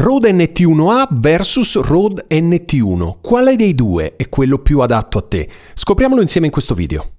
Rode NT1A versus Rode NT1. Quale dei due è quello più adatto a te? Scopriamolo insieme in questo video.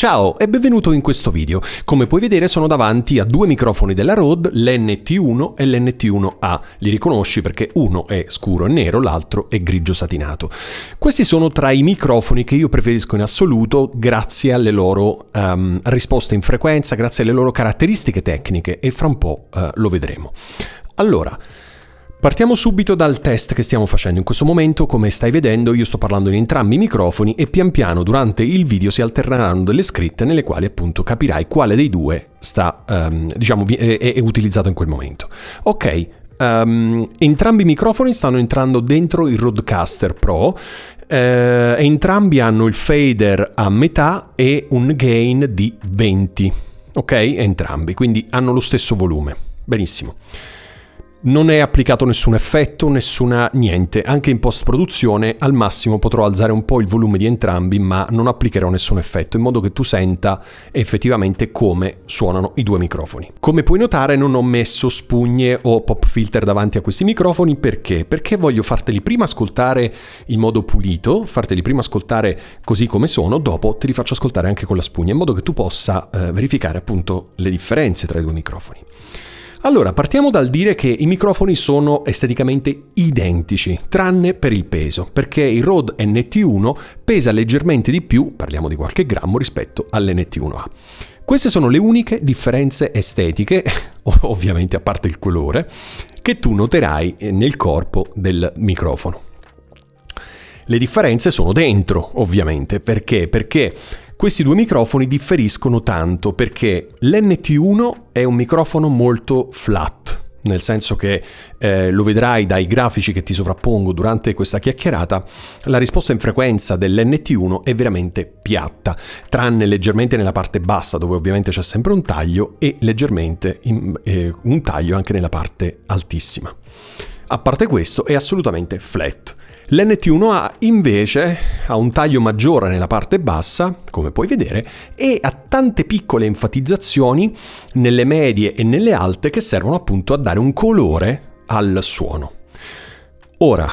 Ciao e benvenuto in questo video. Come puoi vedere sono davanti a due microfoni della Rode, l'NT1 e l'NT1A. Li riconosci perché uno è scuro e nero, l'altro è grigio satinato. Questi sono tra i microfoni che io preferisco in assoluto grazie alle loro risposte in frequenza, grazie alle loro caratteristiche tecniche e fra un po' lo vedremo. Allora, partiamo subito dal test che stiamo facendo in questo momento. Come stai vedendo io sto parlando in entrambi i microfoni e pian piano durante il video si alterneranno delle scritte nelle quali appunto capirai quale dei due è utilizzato in quel momento. Ok, entrambi i microfoni stanno entrando dentro il Rodecaster Pro, entrambi hanno il fader a metà e un gain di 20, ok? Entrambi, quindi hanno lo stesso volume. Benissimo. Non è applicato nessun effetto, niente. Anche in post-produzione al massimo potrò alzare un po' il volume di entrambi, ma non applicherò nessun effetto, in modo che tu senta effettivamente come suonano i due microfoni. Come puoi notare non ho messo spugne o pop filter davanti a questi microfoni, perché? Perché voglio farteli prima ascoltare in modo pulito, farteli prima ascoltare così come sono, dopo te li faccio ascoltare anche con la spugna, in modo che tu possa verificare appunto le differenze tra i due microfoni. Allora, partiamo dal dire che i microfoni sono esteticamente identici, tranne per il peso, perché il Rode NT1 pesa leggermente di più, parliamo di qualche grammo, rispetto all'NT1A. Queste sono le uniche differenze estetiche, ovviamente a parte il colore, che tu noterai nel corpo del microfono. Le differenze sono dentro, ovviamente, perché? Perché questi due microfoni differiscono tanto, perché l'NT1 è un microfono molto flat, nel senso che lo vedrai dai grafici che ti sovrappongo durante questa chiacchierata, la risposta in frequenza dell'NT1 è veramente piatta, tranne leggermente nella parte bassa dove ovviamente c'è sempre un taglio e leggermente un taglio anche nella parte altissima. A parte questo è assolutamente flat. L'NT1A invece ha un taglio maggiore nella parte bassa, come puoi vedere, e ha tante piccole enfatizzazioni nelle medie e nelle alte che servono appunto a dare un colore al suono. Ora,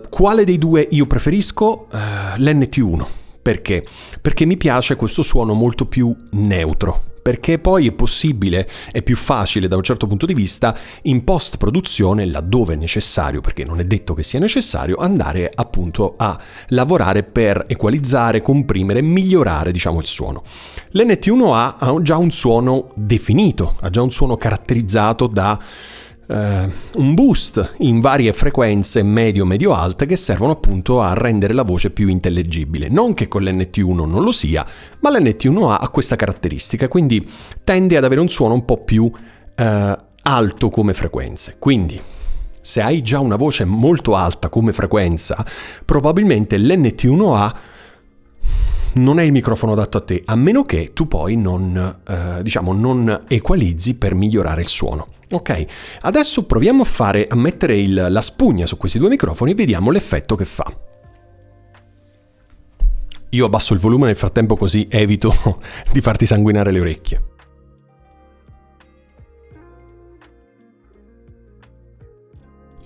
quale dei due io preferisco? L'NT1. Perché? Perché mi piace questo suono molto più neutro. Perché poi è possibile, è più facile da un certo punto di vista in post-produzione, laddove è necessario, perché non è detto che sia necessario, andare appunto a lavorare per equalizzare, comprimere, migliorare diciamo il suono. L'NT1A ha già un suono definito, ha già un suono caratterizzato da un boost in varie frequenze medio-alte che servono appunto a rendere la voce più intellegibile. Non che con l'NT1 non lo sia, ma l'NT1A ha questa caratteristica, quindi tende ad avere un suono un po' più alto come frequenze. Quindi se hai già una voce molto alta come frequenza, probabilmente l'NT1A non è il microfono adatto a te, a meno che tu poi non equalizzi per migliorare il suono. Ok, adesso proviamo a mettere la spugna su questi due microfoni e vediamo l'effetto che fa. Io abbasso il volume nel frattempo così evito di farti sanguinare le orecchie.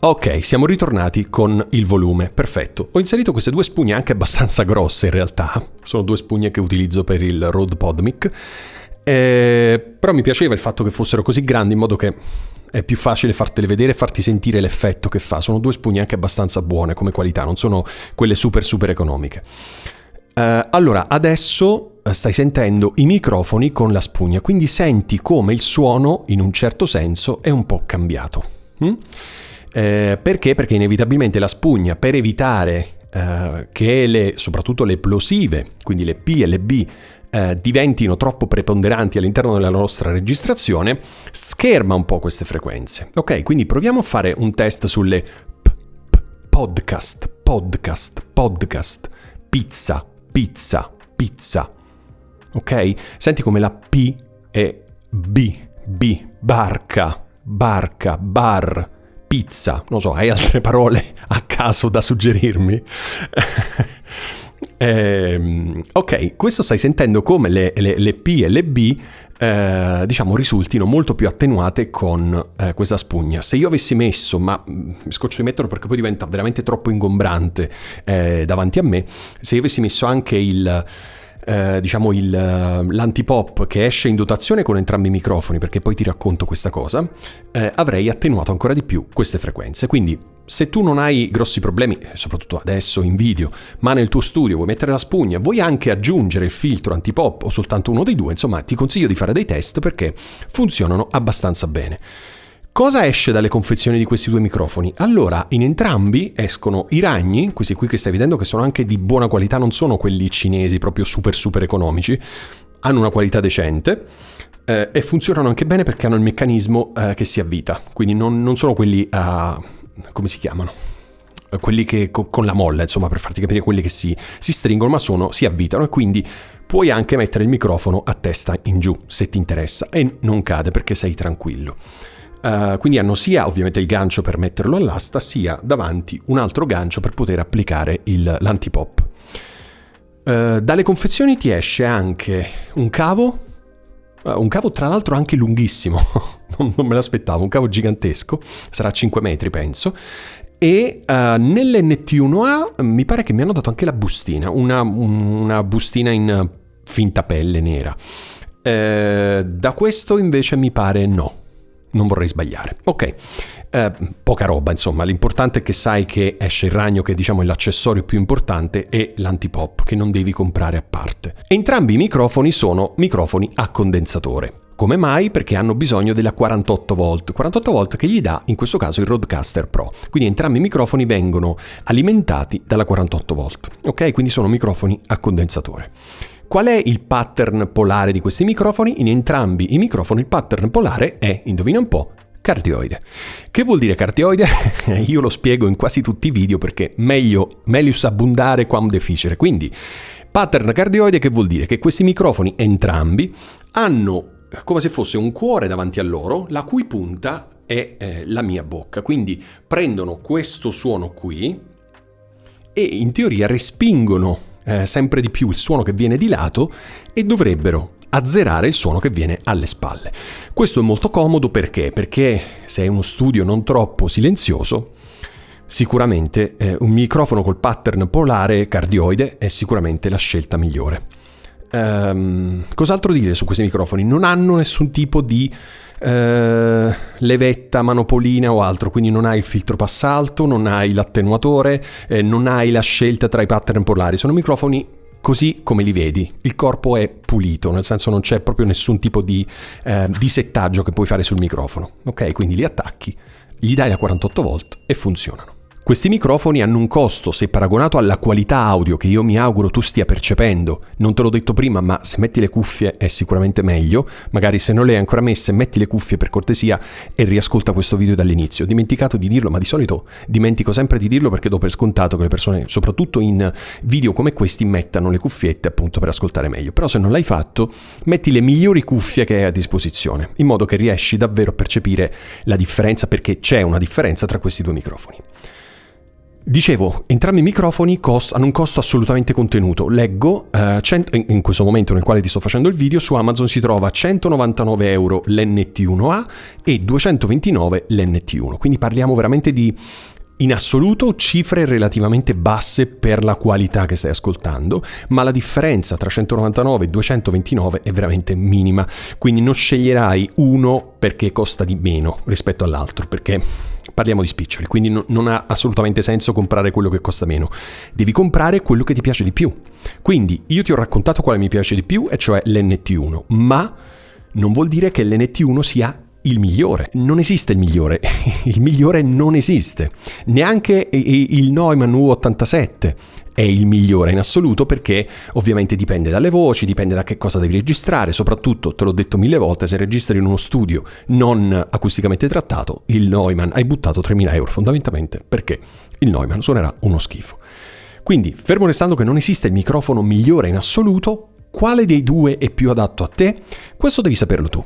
Ok, siamo ritornati con il volume, perfetto. Ho inserito queste due spugne anche abbastanza grosse in realtà, sono due spugne che utilizzo per il Rode PodMic, però mi piaceva il fatto che fossero così grandi in modo che è più facile fartele vedere e farti sentire l'effetto che fa. Sono due spugne anche abbastanza buone come qualità, non sono quelle super economiche. Allora, adesso stai sentendo i microfoni con la spugna, quindi senti come il suono in un certo senso è un po' cambiato. Perché? Perché inevitabilmente la spugna, per evitare che soprattutto le plosive, quindi le P e le B, diventino troppo preponderanti all'interno della nostra registrazione, scherma un po' queste frequenze. Ok, quindi proviamo a fare un test sulle podcast, pizza. Ok? Senti come la P è B, B, barca, bar, pizza, non so, hai altre parole a caso da suggerirmi? Ok, questo stai sentendo come le P e le B diciamo risultino molto più attenuate con questa spugna. Se io avessi messo, ma mi scoccio di metterlo perché poi diventa veramente troppo ingombrante davanti a me, se io avessi messo anche l'antipop che esce in dotazione con entrambi i microfoni, perché poi ti racconto questa cosa, avrei attenuato ancora di più queste frequenze. Quindi se tu non hai grossi problemi, soprattutto adesso in video, ma nel tuo studio vuoi mettere la spugna, vuoi anche aggiungere il filtro antipop o soltanto uno dei due, insomma ti consiglio di fare dei test perché funzionano abbastanza bene. Cosa esce dalle confezioni di questi due microfoni? Allora, in entrambi escono i ragni, questi qui che stai vedendo, che sono anche di buona qualità, non sono quelli cinesi proprio super economici, hanno una qualità decente e funzionano anche bene perché hanno il meccanismo che si avvita, quindi non sono quelli come si chiamano? Quelli che con la molla, insomma, per farti capire, quelli che si stringono ma si avvitano, e quindi puoi anche mettere il microfono a testa in giù se ti interessa e non cade perché sei tranquillo. Quindi hanno sia ovviamente il gancio per metterlo all'asta, sia davanti un altro gancio per poter applicare l'antipop. Dalle confezioni ti esce anche un cavo tra l'altro anche lunghissimo, non me l'aspettavo, un cavo gigantesco, sarà 5 metri penso, e nell'NT1A mi pare che mi hanno dato anche la bustina, una bustina in finta pelle nera. Da questo invece mi pare no. Non vorrei sbagliare. Ok, poca roba, insomma. L'importante è che sai che esce il ragno, che diciamo è l'accessorio più importante, e l'antipop, che non devi comprare a parte. Entrambi i microfoni sono microfoni a condensatore. Come mai? Perché hanno bisogno della 48 volt. 48 volt che gli dà, in questo caso, il Rodecaster Pro. Quindi entrambi i microfoni vengono alimentati dalla 48 volt. Ok? Quindi sono microfoni a condensatore. Qual è il pattern polare di questi microfoni? In entrambi i microfoni il pattern polare è, indovina un po', cardioide. Che vuol dire cardioide? Io lo spiego in quasi tutti i video perché melius abundare quam deficere. Quindi, pattern cardioide che vuol dire che questi microfoni entrambi hanno come se fosse un cuore davanti a loro, la cui punta è la mia bocca. Quindi prendono questo suono qui e in teoria respingono sempre di più il suono che viene di lato e dovrebbero azzerare il suono che viene alle spalle. Questo è molto comodo perché se è uno studio non troppo silenzioso, sicuramente un microfono col pattern polare cardioide è sicuramente la scelta migliore. Cos'altro dire su questi microfoni? Non hanno nessun tipo di levetta, manopolina o altro, quindi non hai il filtro passalto, non hai l'attenuatore, non hai la scelta tra i pattern polari. Sono microfoni così come li vedi, il corpo è pulito, nel senso non c'è proprio nessun tipo di settaggio che puoi fare sul microfono. Ok, quindi li attacchi, gli dai la 48 volt e funzionano. Questi microfoni hanno un costo, se paragonato alla qualità audio che io mi auguro tu stia percependo, non te l'ho detto prima, ma se metti le cuffie è sicuramente meglio, magari se non le hai ancora messe metti le cuffie per cortesia e riascolta questo video dall'inizio. Ho dimenticato di dirlo, ma di solito dimentico sempre di dirlo perché do per scontato che le persone, soprattutto in video come questi, mettano le cuffiette appunto per ascoltare meglio. Però se non l'hai fatto, metti le migliori cuffie che hai a disposizione, in modo che riesci davvero a percepire la differenza, perché c'è una differenza tra questi due microfoni. Dicevo, entrambi i microfoni hanno un costo assolutamente contenuto. Leggo, in questo momento nel quale ti sto facendo il video, su Amazon si trova a 199 euro l'NT1A e 229 l'NT1. Quindi parliamo veramente di, in assoluto, cifre relativamente basse per la qualità che stai ascoltando, ma la differenza tra 199 e 229 è veramente minima. Quindi non sceglierai uno perché costa di meno rispetto all'altro, perché parliamo di spiccioli, quindi non ha assolutamente senso comprare quello che costa meno. Devi comprare quello che ti piace di più. Quindi io ti ho raccontato quale mi piace di più, e cioè l'NT1, ma non vuol dire che l'NT1 sia il migliore. Non esiste il migliore. Il migliore non esiste. Neanche il Neumann U87 è il migliore in assoluto, perché ovviamente dipende dalle voci, dipende da che cosa devi registrare. Soprattutto, te l'ho detto 1000 volte, se registri in uno studio non acusticamente trattato, il Neumann hai buttato 3.000 euro fondamentalmente, perché il Neumann suonerà uno schifo. Quindi, fermo restando che non esiste il microfono migliore in assoluto, quale dei due è più adatto a te? Questo devi saperlo tu.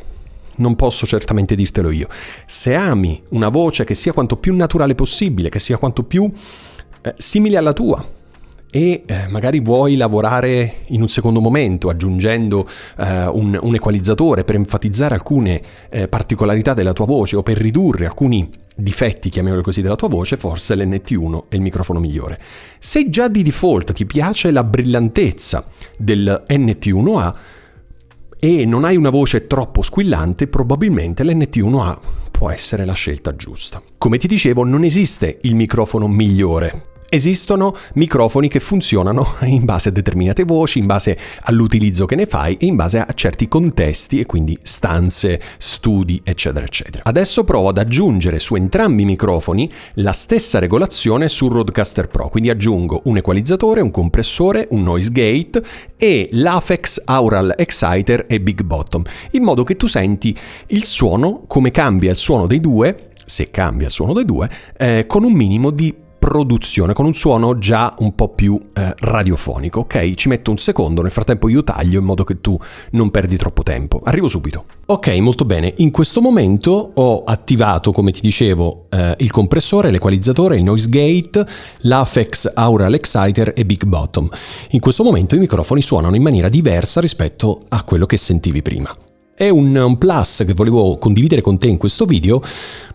non posso certamente dirtelo io. Se ami una voce che sia quanto più naturale possibile, che sia quanto più simile alla tua, e magari vuoi lavorare in un secondo momento aggiungendo un equalizzatore per enfatizzare alcune particolarità della tua voce o per ridurre alcuni difetti, chiamiamoli così, della tua voce, forse l'NT1 è il microfono migliore. Se già di default ti piace la brillantezza del NT1A e non hai una voce troppo squillante, probabilmente l'NT1A può essere la scelta giusta. Come ti dicevo, non esiste il microfono migliore. Esistono microfoni che funzionano in base a determinate voci, in base all'utilizzo che ne fai e in base a certi contesti e quindi stanze, studi, eccetera, eccetera. Adesso provo ad aggiungere su entrambi i microfoni la stessa regolazione sul Rodecaster Pro, quindi aggiungo un equalizzatore, un compressore, un noise gate e l'Aphex Aural Exciter e Big Bottom, in modo che tu senti il suono, come cambia il suono dei due, se cambia il suono dei due, con un minimo di produzione, con un suono già un po' più radiofonico. Ok, ci metto un secondo, nel frattempo io taglio in modo che tu non perdi troppo tempo. Arrivo subito. Ok, molto bene. In questo momento ho attivato, come ti dicevo, il compressore, l'equalizzatore, il noise gate, l'Aphex Aural Exciter e Big Bottom. In questo momento i microfoni suonano in maniera diversa rispetto a quello che sentivi prima. È un plus che volevo condividere con te in questo video,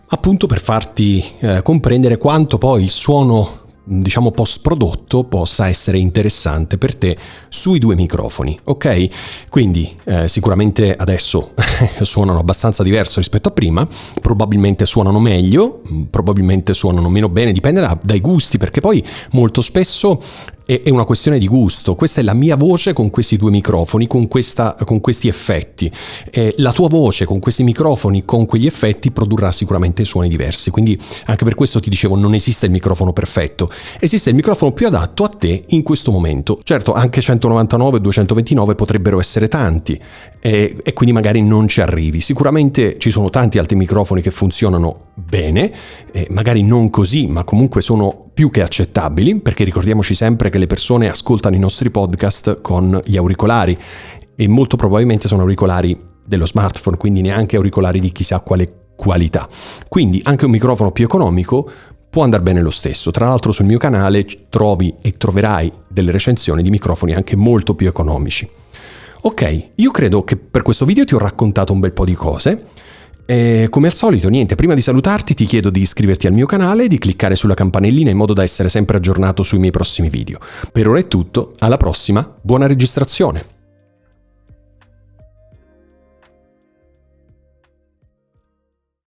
appunto per farti comprendere quanto poi il suono, diciamo, post-prodotto possa essere interessante per te sui due microfoni, ok? Quindi sicuramente adesso suonano abbastanza diverso rispetto a prima, probabilmente suonano meglio, probabilmente suonano meno bene, dipende dai gusti, perché poi molto spesso è una questione di gusto. Questa è la mia voce con questi due microfoni, con questi effetti. La tua voce con questi microfoni, con quegli effetti, produrrà sicuramente suoni diversi. Quindi anche per questo ti dicevo, non esiste il microfono perfetto. Esiste il microfono più adatto a te in questo momento. Certo, anche 199 e 229 potrebbero essere tanti e quindi magari non ci arrivi. Sicuramente ci sono tanti altri microfoni che funzionano bene, magari non così, ma comunque sono più che accettabili, perché ricordiamoci sempre che le persone ascoltano i nostri podcast con gli auricolari e molto probabilmente sono auricolari dello smartphone, quindi neanche auricolari di chissà quale qualità. Quindi anche un microfono più economico può andare bene lo stesso. Tra l'altro sul mio canale trovi e troverai delle recensioni di microfoni anche molto più economici. Ok, io credo che per questo video ti ho raccontato un bel po' di cose. E come al solito, niente, prima di salutarti ti chiedo di iscriverti al mio canale e di cliccare sulla campanellina in modo da essere sempre aggiornato sui miei prossimi video. Per ora è tutto, alla prossima, buona registrazione!